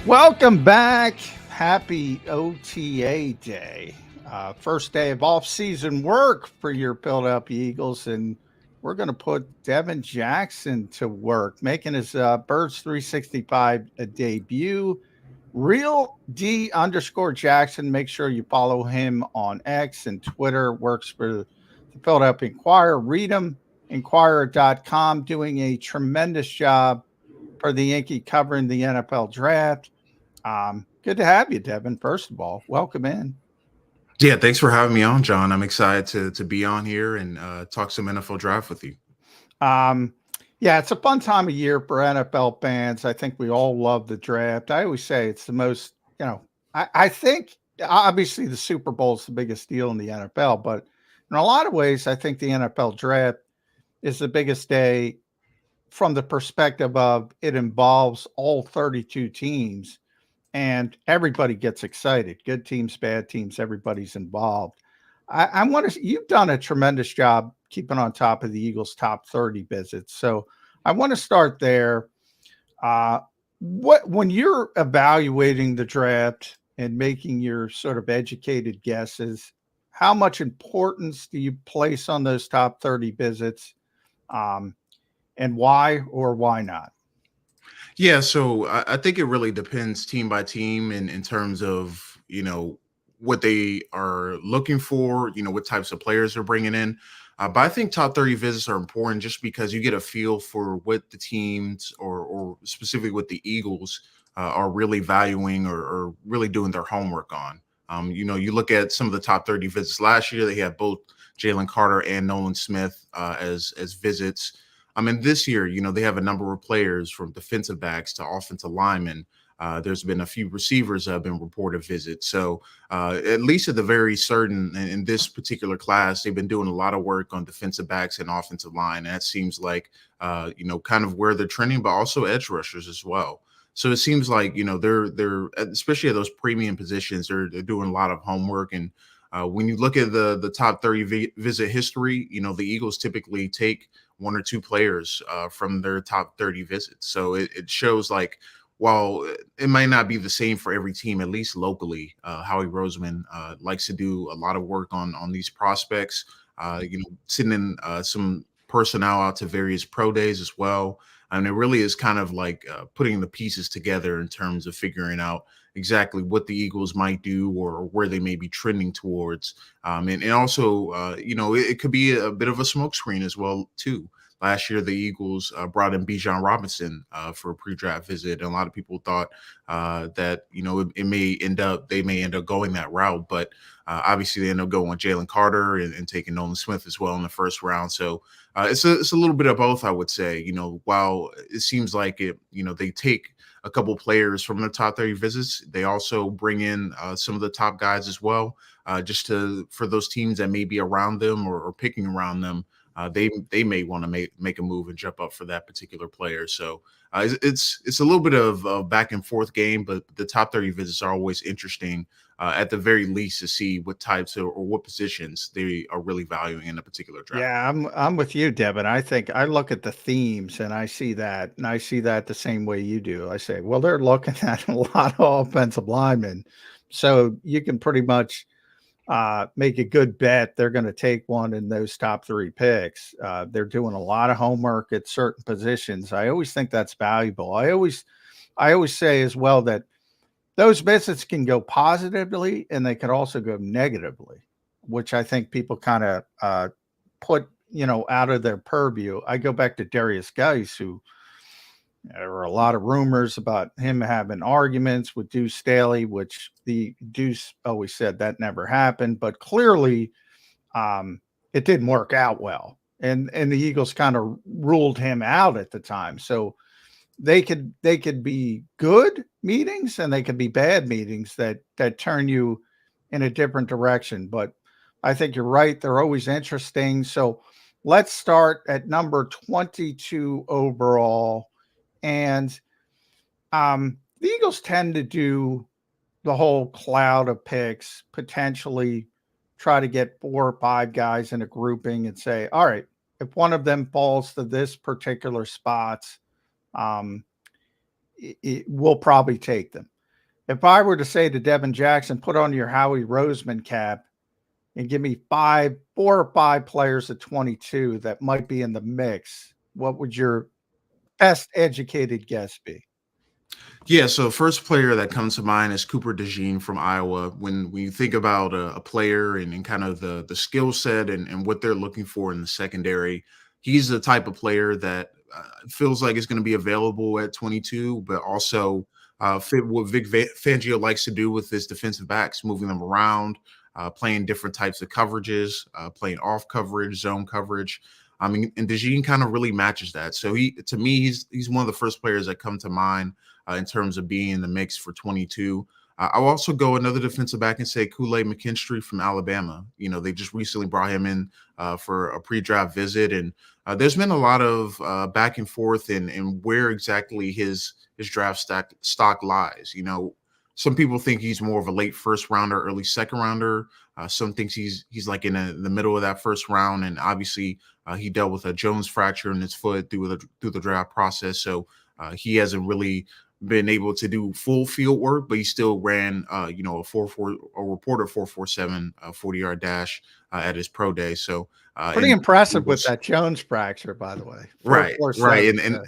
Welcome back. Happy OTA day. First day of off-season work for your Philadelphia Eagles, and we're going to put Devin Jackson to work, making his Birds 365 debut. Real D underscore Jackson. Make sure you follow him on X and Twitter. Works for the Philadelphia Inquirer. Read him, inquirer.com, doing a tremendous job for the Yankee covering the NFL draft. Good to have you, Devin. First of all, welcome in. Yeah, thanks for having me on, John. I'm excited to be on here and talk some NFL draft with you. Um, yeah, it's a fun time of year for NFL fans. I think we all love the draft. I always say it's the most, I think obviously the Super Bowl is the biggest deal in the NFL, but in a lot of ways, I think the NFL draft is the biggest day from the perspective of it involves all 32 teams and everybody gets excited. Good teams, bad teams, everybody's involved. I want to. You've done a tremendous job keeping on top of the Eagles' top 30 visits. So I want to start there. Uh, what when you're evaluating the draft and making your sort of educated guesses, how much importance do you place on those top 30 visits, um, and why or why not? Yeah, so I think it really depends team by team in terms of, what they are looking for, what types of players they're bringing in. But I think top 30 visits are important just because you get a feel for what the teams or specifically what the Eagles are really valuing or really doing their homework on. You look at some of the top 30 visits last year, they had both Jalen Carter and Nolan Smith as visits. I mean, this year, they have a number of players from defensive backs to offensive linemen. There's been a few receivers that have been reported visits. So, at least at the very certain in this particular class, they've been doing a lot of work on defensive backs and offensive line. And that seems like, kind of where they're trending, but also edge rushers as well. So it seems like they're especially at those premium positions, they're doing a lot of homework. And when you look at the top 30 visit history, the Eagles typically take one or two players from their top 30 visits. So it shows like, while it might not be the same for every team, at least locally, Howie Roseman likes to do a lot of work on these prospects, sending some personnel out to various pro days as well. And it really is kind of like putting the pieces together in terms of figuring out exactly what the Eagles might do or where they may be trending towards. And also, it could be a bit of a smokescreen as well, too. Last year, the Eagles brought in Bijan Robinson for a pre-draft visit, and a lot of people thought that they may end up going that route, but obviously they end up going with Jalen Carter and taking Nolan Smith as well in the first round. So it's a little bit of both, I would say. While it seems like they take a couple players from the top 30 visits, they also bring in some of the top guys as well, just for those teams that may be around them or picking around them. They may want to make a move and jump up for that particular player. So it's a little bit of a back and forth game, but the top 30 visits are always interesting, at the very least, to see what types or what positions they are really valuing in a particular draft. Yeah, I'm with you, Devin. I think I look at the themes and I see that the same way you do. I say, well, they're looking at a lot of offensive linemen, so you can pretty much make a good bet they're going to take one in those top three picks. They're doing a lot of homework at certain positions. I always think that's valuable. I always say as well that those visits can go positively and they can also go negatively, which I think people kind of put out of their purview. I go back to Darius Geis, who there were a lot of rumors about him having arguments with Deuce Staley, which the Deuce always said that never happened, but clearly it didn't work out well, and the Eagles kind of ruled him out at the time. So they could be good meetings and they could be bad meetings that turn you in a different direction. But I think you're right; they're always interesting. So let's start at number 22 overall. And the Eagles tend to do the whole cloud of picks, potentially try to get 4 or 5 guys in a grouping and say, all right, if one of them falls to this particular spot, um, we'll probably take them. If I were to say to Devin Jackson, put on your Howie Roseman cap and give me 4 or 5 players at 22 that might be in the mix, what would your best educated guess be? Yeah, so first player that comes to mind is Cooper DeJean from Iowa. When you think about a player and kind of the skill set and what they're looking for in the secondary, he's the type of player that feels like is going to be available at 22, but also fit what Fangio likes to do with his defensive backs, moving them around, playing different types of coverages, playing off coverage, zone coverage. I mean, and DeJean kind of really matches that. So to me, he's one of the first players that come to mind in terms of being in the mix for 22. I'll also go another defensive back and say Kool-Aid McKinstry from Alabama. You know, they just recently brought him in for a pre-draft visit, and there's been a lot of back and forth in where exactly his draft stock lies. You know, some people think he's more of a late first rounder, early second rounder. Some thinks he's like in the middle of that first round, and obviously he dealt with a Jones fracture in his foot through the draft process, so he hasn't really been able to do full field work, but he still ran, a reported 4.47 40-yard dash at his pro day. So Pretty impressive with that Jones fracture, by the way. Right, 4.47. and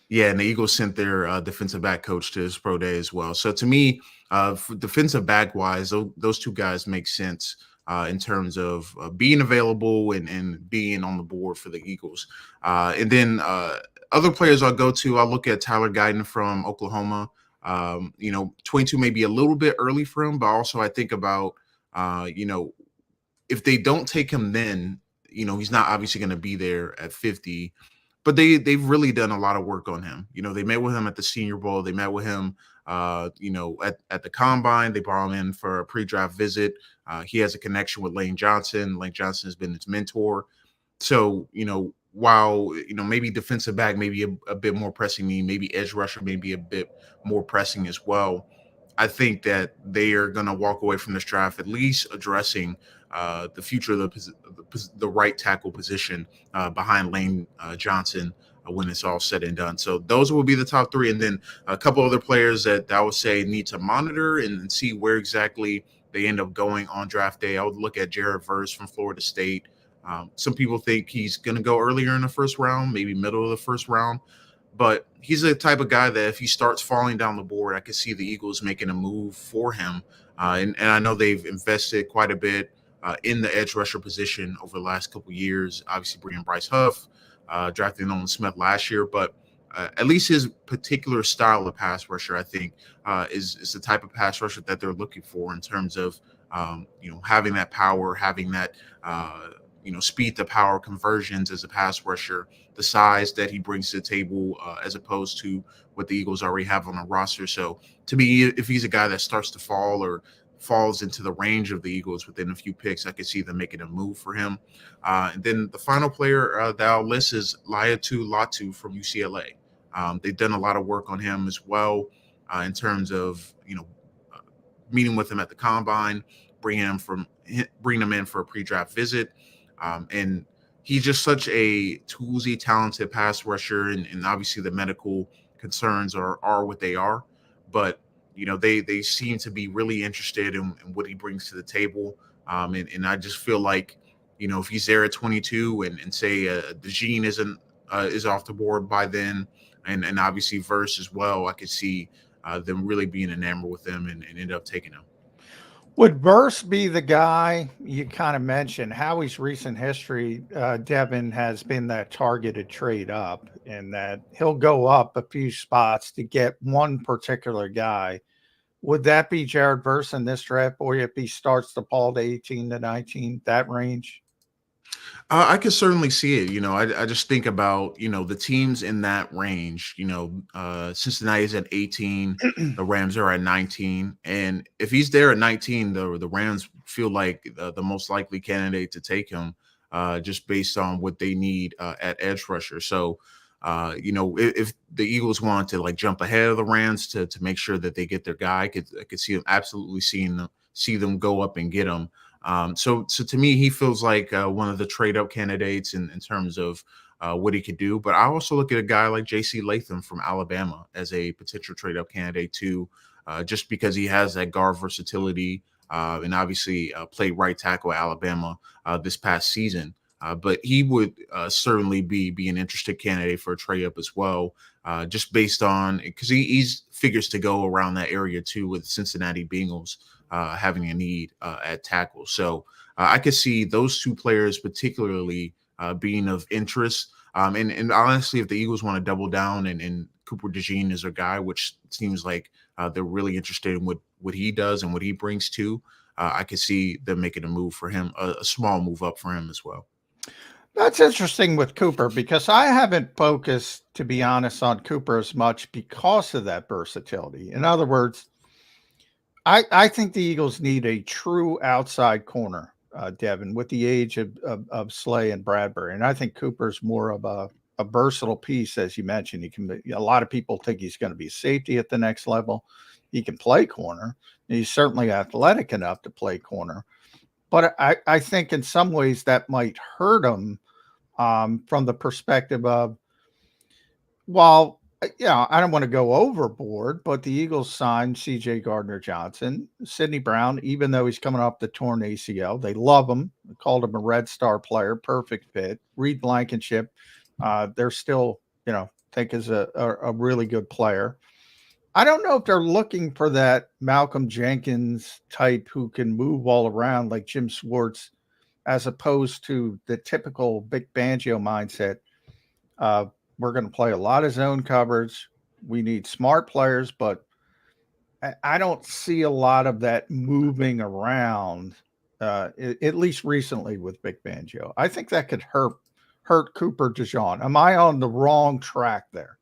yeah, and the Eagles sent their defensive back coach to his pro day as well. So to me, defensive back wise, those two guys make sense in terms of being available and being on the board for the Eagles. And then other players I'll go to, I'll look at Tyler Guyton from Oklahoma. 22 may be a little bit early for him, but also I think about, if they don't take him then, he's not obviously going to be there at 50. But they've really done a lot of work on him. You know, they met with him at the Senior Bowl. They met with him, at the Combine. They brought him in for a pre-draft visit. He has a connection with Lane Johnson. Lane Johnson has been his mentor. So, while, maybe defensive back, maybe a bit more pressing need, maybe edge rusher, maybe a bit more pressing as well. I think that they are going to walk away from this draft at least addressing the future of the right tackle position behind Lane Johnson when it's all said and done. So those will be the top three. And then a couple other players that I would say need to monitor and see where exactly they end up going on draft day. I would look at Jared Verse from Florida State. Some people think he's going to go earlier in the first round, maybe middle of the first round. But he's the type of guy that if he starts falling down the board, I could see the Eagles making a move for him. And I know they've invested quite a bit in the edge rusher position over the last couple of years. Obviously, bringing Bryce Huff, drafting Nolan Smith last year. But at least his particular style of pass rusher, I think, is the type of pass rusher that they're looking for in terms of, having that power, having that, speed to power conversions as a pass rusher, the size that he brings to the table as opposed to what the Eagles already have on the roster. So to me, if he's a guy that starts to fall or falls into the range of the Eagles within a few picks, I could see them making a move for him. And then the final player that I'll list is Laiatu Latu from UCLA. They've done a lot of work on him as well in terms of, meeting with him at the Combine, bringing him in for a pre-draft visit. And he's just such a toolsy, talented pass rusher, and obviously the medical concerns are what they are. But they seem to be really interested in what he brings to the table. And I just feel like, if he's there at 22 and say DeJean is off the board by then, and obviously Verse as well, I could see them really being enamored with him and end up taking him. Would Verse be the guy you kind of mentioned? Howie's recent history, Devin, has been that targeted trade up, and that he'll go up a few spots to get one particular guy. Would that be Jared Verse in this draft, or if he starts to fall to 18 to 19, that range? I could certainly see it. I just think about, the teams in that range. Cincinnati's at 18, the Rams are at 19. And if he's there at 19, the Rams feel like the most likely candidate to take him just based on what they need at edge rusher. So, if the Eagles want to like jump ahead of the Rams to make sure that they get their guy, I could see them absolutely see them go up and get him. So to me, he feels like one of the trade up candidates in terms of what he could do. But I also look at a guy like J.C. Latham from Alabama as a potential trade up candidate too, just because he has that guard versatility and obviously played right tackle at Alabama this past season. But he would certainly be an interesting candidate for a trade up as well, just based on because he's figures to go around that area too with Cincinnati Bengals having a need at tackle. So I could see those two players particularly being of interest. And honestly, if the Eagles want to double down and Cooper DeJean is their guy, which seems like they're really interested in what he does and what he brings to, I could see them making a move for him, a small move up for him as well. That's interesting with Cooper because I haven't focused, to be honest, on Cooper as much because of that versatility. In other words, I think the Eagles need a true outside corner, Devin, with the age of Slay and Bradbury. And I think Cooper's more of a versatile piece, as you mentioned. He can be, a lot of people think he's going to be safety at the next level. He can play corner. He's certainly athletic enough to play corner. But I think in some ways that might hurt him from the perspective of, well, yeah, I don't want to go overboard, but the Eagles signed C.J. Gardner-Johnson, Sidney Brown, even though he's coming off the torn ACL. They love him. They called him a Red Star player, perfect fit. Reed Blankenship, they're still, think is a really good player. I don't know if they're looking for that Malcolm Jenkins type who can move all around like Jim Schwartz, as opposed to the typical Vic Fangio mindset. We're going to play a lot of zone coverage. We need smart players, but I don't see a lot of that moving around, at least recently with Vic Fangio. I think that could hurt Cooper DeJean. Am I on the wrong track there?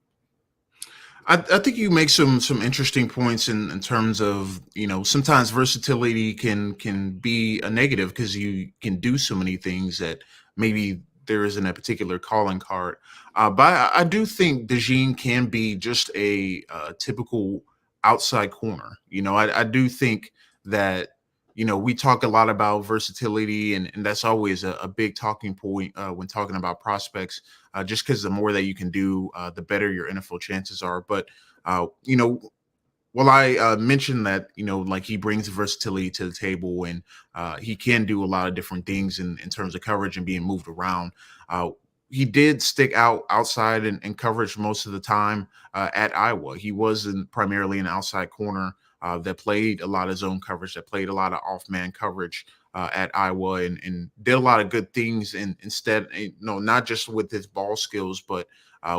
I think you make some interesting points in terms of sometimes versatility can be a negative because you can do so many things that maybe there isn't a particular calling card. But I do think DeJean can be just a typical outside corner. I do think that we talk a lot about versatility, and that's always a big talking point when talking about prospects, just because the more that you can do, the better your NFL chances are. But, well, I mentioned that, like he brings versatility to the table and he can do a lot of different things in terms of coverage and being moved around. He did stick out outside in coverage most of the time at Iowa. He was primarily an outside corner that played a lot of zone coverage, that played a lot of off-man coverage at Iowa and did a lot of good things. And instead, not just with his ball skills, but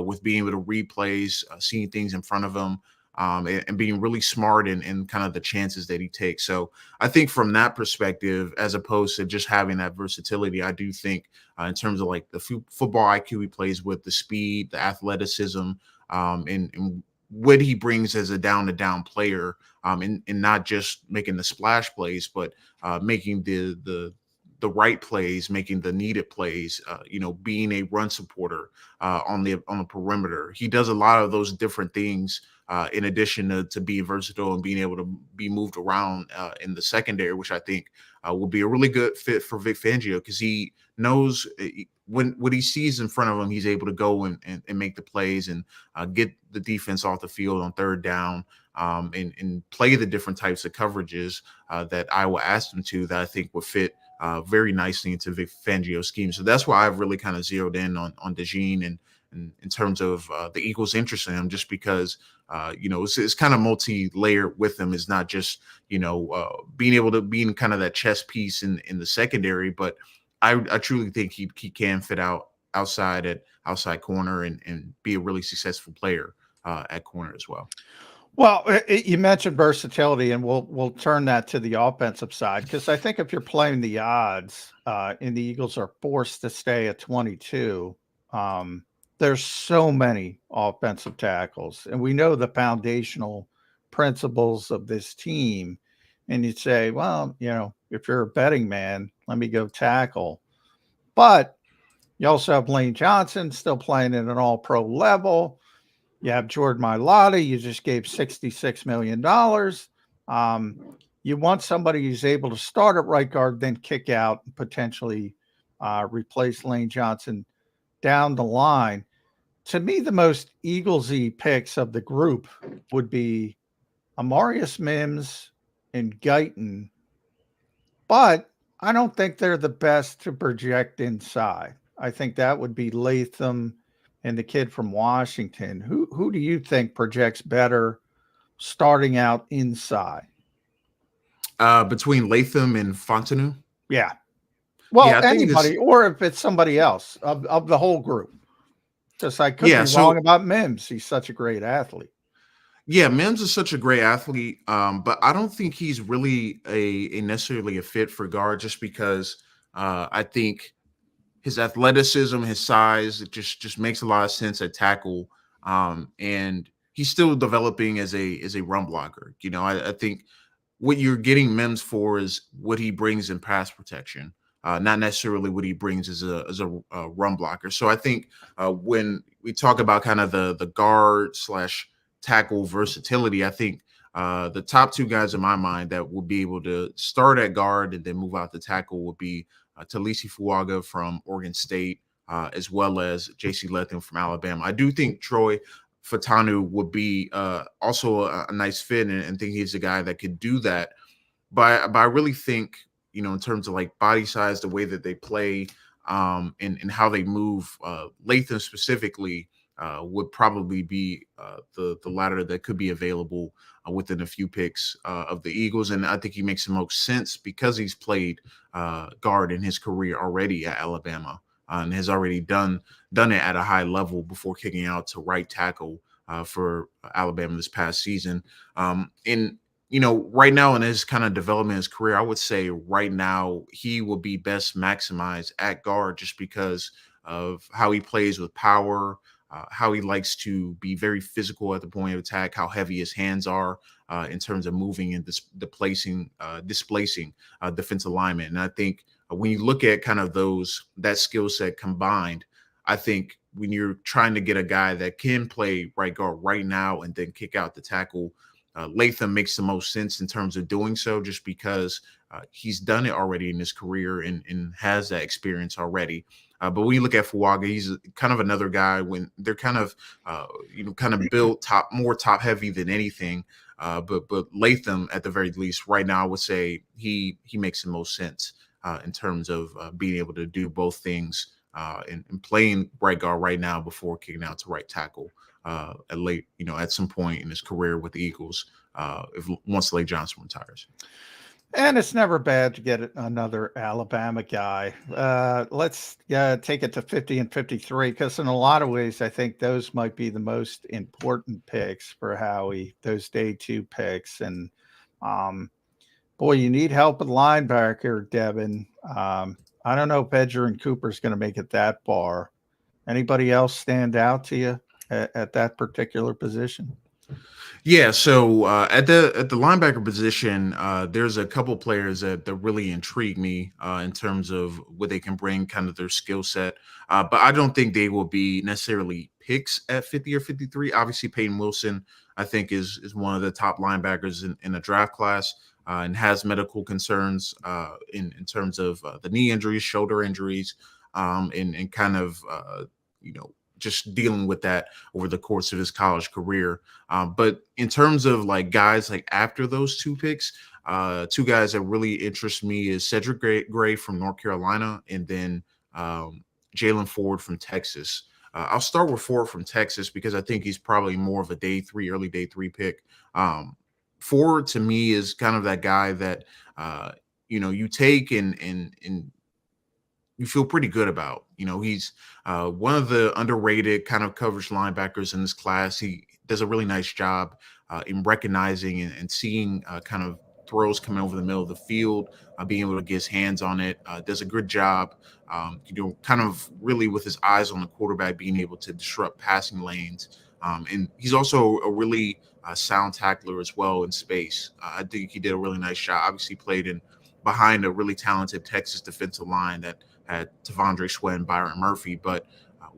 with being able to read plays, seeing things in front of him, and being really smart in kind of the chances that he takes. So I think from that perspective, as opposed to just having that versatility, I do think in terms of like the football IQ he plays with, the speed, the athleticism, and what he brings as a down-to-down player, and not just making the splash plays, but making the right plays, making the needed plays, being a run supporter on the perimeter. He does a lot of those different things in addition to being versatile and being able to be moved around in the secondary, which I think will be a really good fit for Vic Fangio because he knows when what he sees in front of him, he's able to go and make the plays and get the defense off the field on third down and play the different types of coverages that Iowa asked him to that I think would fit very nicely into Vic Fangio's scheme. So that's why I've really kind of zeroed in on DeJean and in terms of the Eagles' interest in him, just because it's kind of multi-layered with him. It's not just being able to be in kind of that chess piece in the secondary, but I truly think he can fit outside at outside corner and be a really successful player at corner as well. Well, you mentioned versatility, and we'll turn that to the offensive side because I think if you're playing the odds, and the Eagles are forced to stay at 22, there's so many offensive tackles, and we know the foundational principles of this team. And you'd say, well, if you're a betting man, let me go tackle. But you also have Lane Johnson still playing at an all-pro level. You have Jordan Mailata. You just gave $66 million. You want somebody who's able to start at right guard, then kick out and potentially replace Lane Johnson down the line, to me, the most Eaglesy picks of the group would be Amarius Mims and Guyton, but I don't think they're the best to project inside. I think that would be Latham and the kid from Washington. Who do you think projects better starting out inside? Between Latham and Fontenot. Yeah. Yeah, Well, I think it's anybody, or if it's somebody else of the whole group. Because I could yeah. be wrong So about Mims. He's such a great athlete. yeah, Mims is such a great athlete, but I don't think he's really a necessarily a fit for guard just because I think his athleticism, his size, it just makes a lot of sense at tackle. And he's still developing as a run blocker. I think what you're getting Mims for is what he brings in pass protection, not necessarily what he brings as a run blocker. So I think when we talk about kind of the guard slash tackle versatility, I think the top two guys in my mind that will be able to start at guard and then move out to tackle would be Talisi Fuaga from Oregon State, as well as J.C. Latham from Alabama. I do think Troy Fatanu would be also a nice fit, and think he's a guy that could do that. But I really think, in terms of like body size, the way that they play, and how they move, Latham specifically would probably be the ladder that could be available within a few picks of the Eagles. And I think he makes the most sense because he's played guard in his career already at Alabama, and has already done it at a high level before kicking out to right tackle for Alabama this past season. In right now in his kind of development in his career, I would say right now he will be best maximized at guard just because of how he plays with power, how he likes to be very physical at the point of attack, how heavy his hands are in terms of moving and displacing defensive linemen. And I think when you look at kind of that skill set combined, I think when you're trying to get a guy that can play right guard right now and then kick out the tackle, Latham makes the most sense in terms of doing so, just because he's done it already in his career and has that experience already. But when you look at Fuaga, he's kind of another guy when they're kind of, kind of built more top heavy than anything. But Latham, at the very least, right now, I would say he makes the most sense in terms of being able to do both things and playing right guard right now before kicking out to right tackle at some point in his career with the Eagles, if once Lake Johnson retires. And it's never bad to get another Alabama guy. Let's take it to 50 and 53, because in a lot of ways, I think those might be the most important picks for Howie, those day two picks. And boy, you need help at linebacker, Devin. I don't know if Edgerrin Cooper's going to make it that far. Anybody else stand out to you at that particular position? Yeah, so at the linebacker position, there's a couple players that really intrigue me in terms of what they can bring, kind of their skill set. But I don't think they will be necessarily picks at 50 or 53. Obviously, Peyton Wilson, I think, is one of the top linebackers in the draft class, and has medical concerns in terms of the knee injuries, shoulder injuries, and kind of just dealing with that over the course of his college career. But in terms of like guys like after those two picks, two guys that really interest me is Cedric Gray from North Carolina, and then Jaylan Ford from Texas. I'll start with Ford from Texas because I think he's probably more of a early day three pick. Ford to me is kind of that guy that you take and you feel pretty good about. He's one of the underrated kind of coverage linebackers in this class. He does a really nice job in recognizing and seeing kind of throws coming over the middle of the field, being able to get his hands on it. Does a good job, kind of really with his eyes on the quarterback, being able to disrupt passing lanes. And he's also a really sound tackler as well in space. I think he did a really nice job. Obviously played in behind a really talented Texas defensive line that had Tavondre Sweat and Byron Murphy. But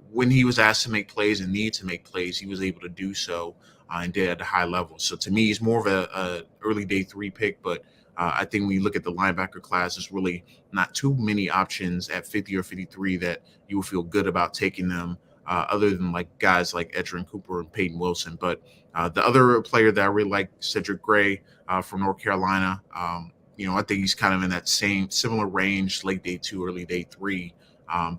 when he was asked to make plays and need to make plays, he was able to do so and did at a high level. So to me, he's more of a early day three pick, but I think when you look at the linebacker class, there's really not too many options at 50 or 53 that you will feel good about taking them, other than like guys like Edgerrin Cooper and Peyton Wilson. But the other player that I really like, Cedric Gray from North Carolina. I think he's kind of in that same similar range, late day 2, early day 3.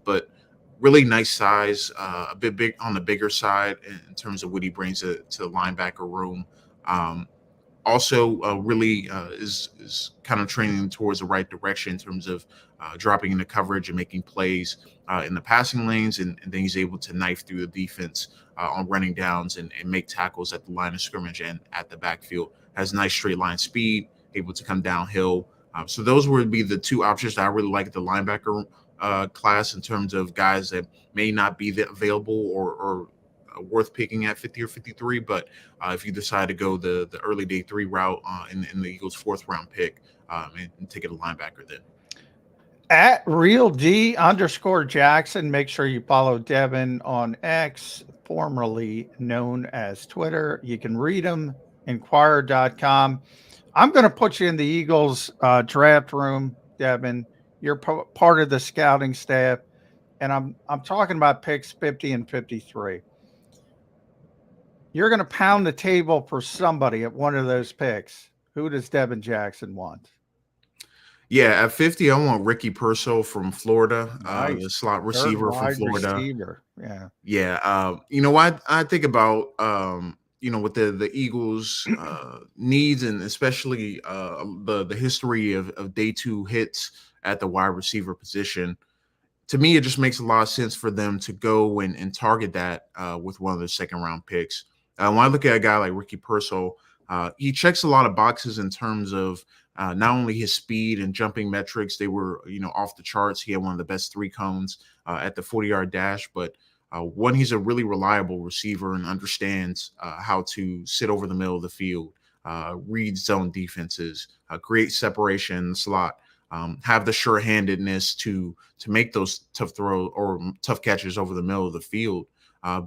But really nice size, a bit big on the bigger side in terms of what he brings to the linebacker room. Um, Also, really is kind of training towards the right direction in terms of dropping into coverage and making plays in the passing lanes, and then he's able to knife through the defense on running downs and make tackles at the line of scrimmage and at the backfield. Has nice straight line speed, able to come downhill. So those would be the two options that I really like at the linebacker class in terms of guys that may not be available or worth picking at 50 or 53. But if you decide to go the early day 3 route in the Eagles' 4th-round pick, and take it a linebacker then. At Real D_Jackson, make sure you follow Devin on X, formerly known as Twitter. You can read him, Inquirer.com. I'm going to put you in the Eagles draft room, Devin. You're part of the scouting staff, and I'm talking about picks 50 and 53. You're going to pound the table for somebody at one of those picks. Who does Devin Jackson want? Yeah, at 50, I want Ricky Pearsall from Florida, Nice. the slot receiver from Florida. Receiver. Yeah. Yeah. I think about, with the Eagles' needs, and especially the history of day 2 hits at the wide receiver position. To me, it just makes a lot of sense for them to go and target that with one of their 2nd-round picks. When I look at a guy like Ricky Pearsall, he checks a lot of boxes in terms of not only his speed and jumping metrics. They were, off the charts. He had one of the best 3 cones at the 40-yard dash. But one, he's a really reliable receiver and understands how to sit over the middle of the field, read zone defenses, create separation in the slot, have the sure-handedness to make those tough throws or tough catches over the middle of the field,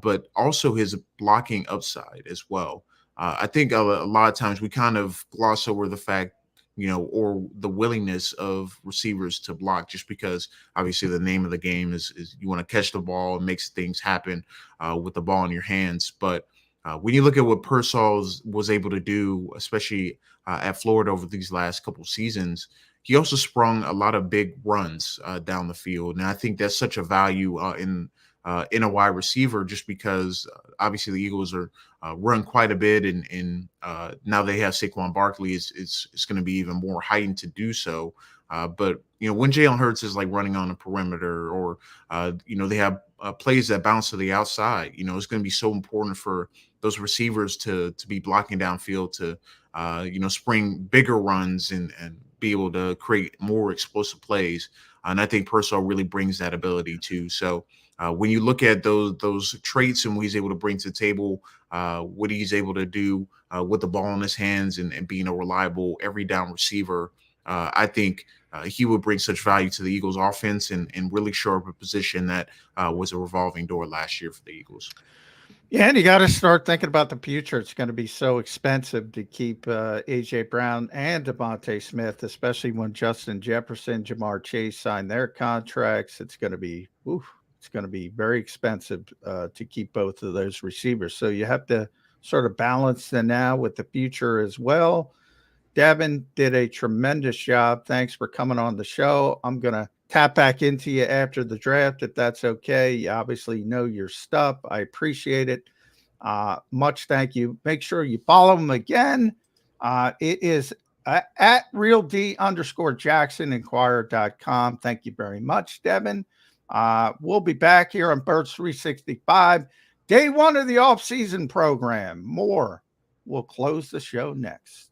but also his blocking upside as well. I think a lot of times we kind of gloss over the fact, or the willingness of receivers to block, just because obviously the name of the game is you want to catch the ball and makes things happen with the ball in your hands. But when you look at what Pearsall was able to do, especially at Florida over these last couple seasons, he also sprung a lot of big runs down the field. And I think that's such a value in a wide receiver, just because obviously the Eagles are run quite a bit, and now they have Saquon Barkley. It's going to be even more heightened to do so. But when Jalen Hurts is like running on the perimeter, or they have plays that bounce to the outside, it's going to be so important for those receivers to be blocking downfield, to spring bigger runs and be able to create more explosive plays. And I think Pearsall really brings that ability too. So when you look at those traits and what he's able to bring to the table, what he's able to do with the ball in his hands, and being a reliable every down receiver, I think he would bring such value to the Eagles offense, and really shore up a position that was a revolving door last year for the Eagles. Yeah, and you got to start thinking about the future. It's going to be so expensive to keep A.J. Brown and DeVonta Smith, especially when Justin Jefferson, Jamar Chase sign their contracts. It's going to be very expensive to keep both of those receivers. So you have to sort of balance the now with the future as well. Devin did a tremendous job. Thanks for coming on the show. I'm going to tap back into you after the draft, if that's okay. You obviously know your stuff. I appreciate it. Much thank you. Make sure you follow him again. It is at Real D_Jackson, Inquirer.com. Thank you very much, Devin. We'll be back here on Birds 365, day 1 of the off-season program. More. We'll close the show next.